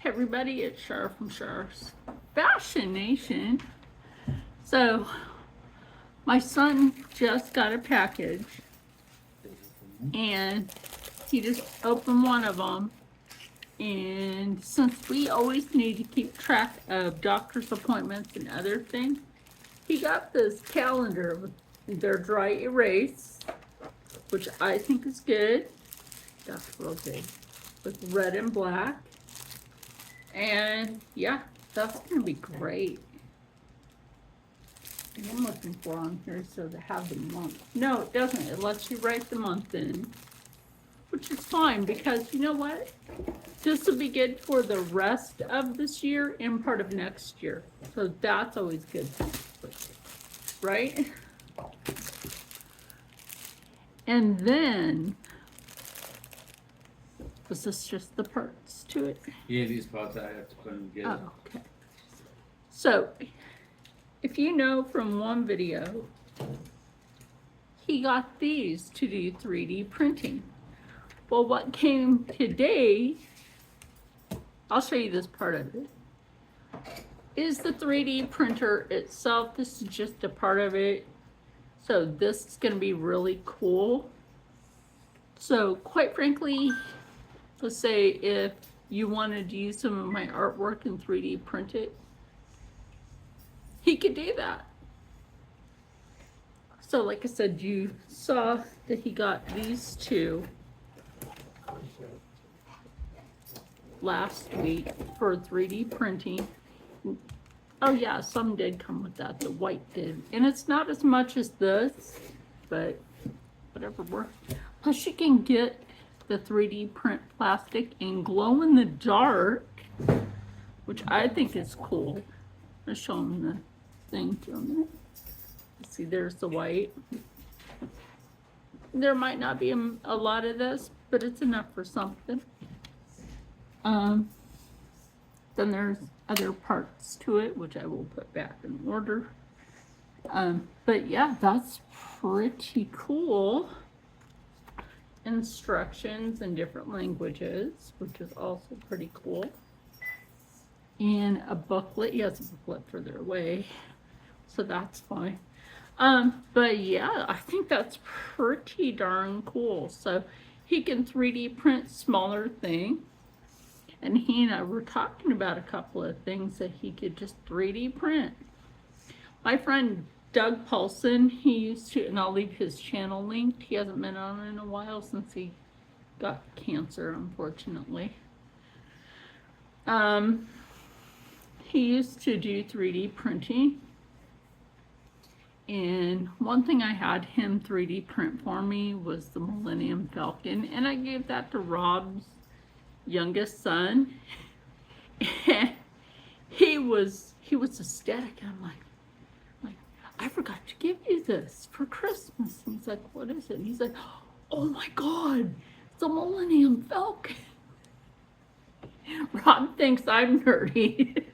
Hey everybody, it's Shar from Shar's Fashion Nation. So, my son just got a package and he just opened one of them. And since we always need to keep track of doctor's appointments and other things, he got this calendar with their dry erase, which I think is good. That's real good. With red and black. And yeah, that's gonna be great. And I'm looking for on here so they have the month. No, it doesn't. It lets you write the month in, which is fine because you know what? This will be good for the rest of this year and part of next year. So that's always good, right? And then, was this just the parts to it? Yeah, these parts I have to put them together. Oh, okay. So, if you know from one video, he got these to do 3D printing. Well, what came today, I'll show you this part of it, is the 3D printer itself. This is just a part of it. So this is going to be really cool. So quite frankly, let's say if you wanted to use some of my artwork and 3D print it, he could do that. So like I said, you saw that he got these two last week for 3D printing. Oh yeah, some did come with that, the white did. And it's not as much as this, but whatever works. Plus you can get the 3D print plastic in glow in the dark, which I think is cool. I'll show them the thing for a minute. See, there's the white. There might not be a lot of this, but it's enough for something. Then there's other parts to it, which I will put back in order. But yeah, that's pretty cool. Instructions in different languages, which is also pretty cool. And a booklet. He has a booklet further away, so that's fine. But yeah, I think that's pretty darn cool. So he can 3D print smaller things. And he and I were talking about a couple of things that he could just 3D print. My friend Doug Paulson, he used to, and I'll leave his channel linked. He hasn't been on in a while since he got cancer, unfortunately. He used to do 3D printing. And one thing I had him 3D print for me was the Millennium Falcon. And I gave that to Rob's youngest son. And he was ecstatic. I'm like, I forgot to give you this for Christmas. And he's like, what is it? And he's like, oh my God, it's a Millennium Falcon. Rob thinks I'm nerdy.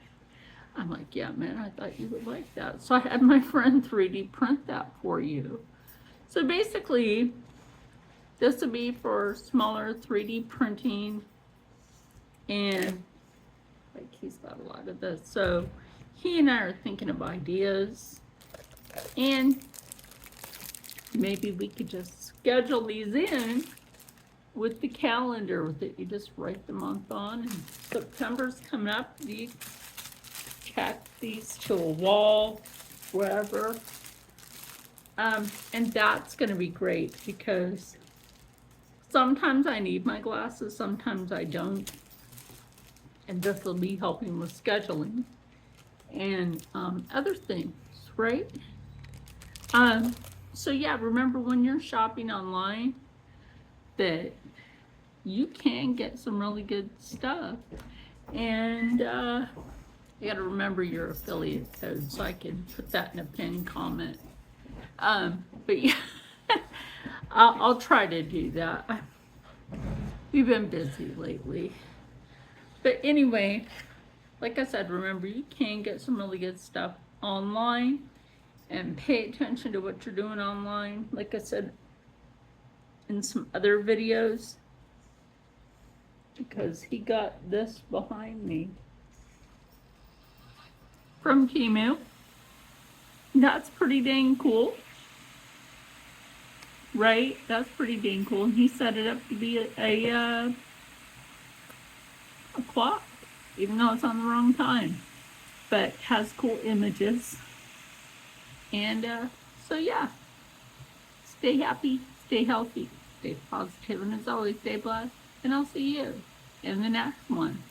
I'm like, yeah, man, I thought you would like that. So I had my friend 3D print that for you. So basically, this would be for smaller 3D printing. And like he's got a lot of this. So he and I are thinking of ideas. And maybe we could just schedule these in with the calendar that you just write the month on. And September's coming up. You tack these to a wall, wherever. And that's going to be great because sometimes I need my glasses, sometimes I don't. And this will be helping with scheduling and other things, right? So yeah, remember when you're shopping online that you can get some really good stuff. And you gotta remember your affiliate code, so I can put that in a pinned comment. But yeah, I'll try to do that. We've been busy lately. But anyway, like I said, remember you can get some really good stuff online and pay attention to what you're doing online. Like I said in some other videos, because he got this behind me from Temu. That's pretty dang cool. Right? That's pretty dang cool. And he set it up to be a clock, even though it's on the wrong time. But has cool images. And so yeah, stay happy, stay healthy, stay positive, and as always, stay blessed. And I'll see you in the next one.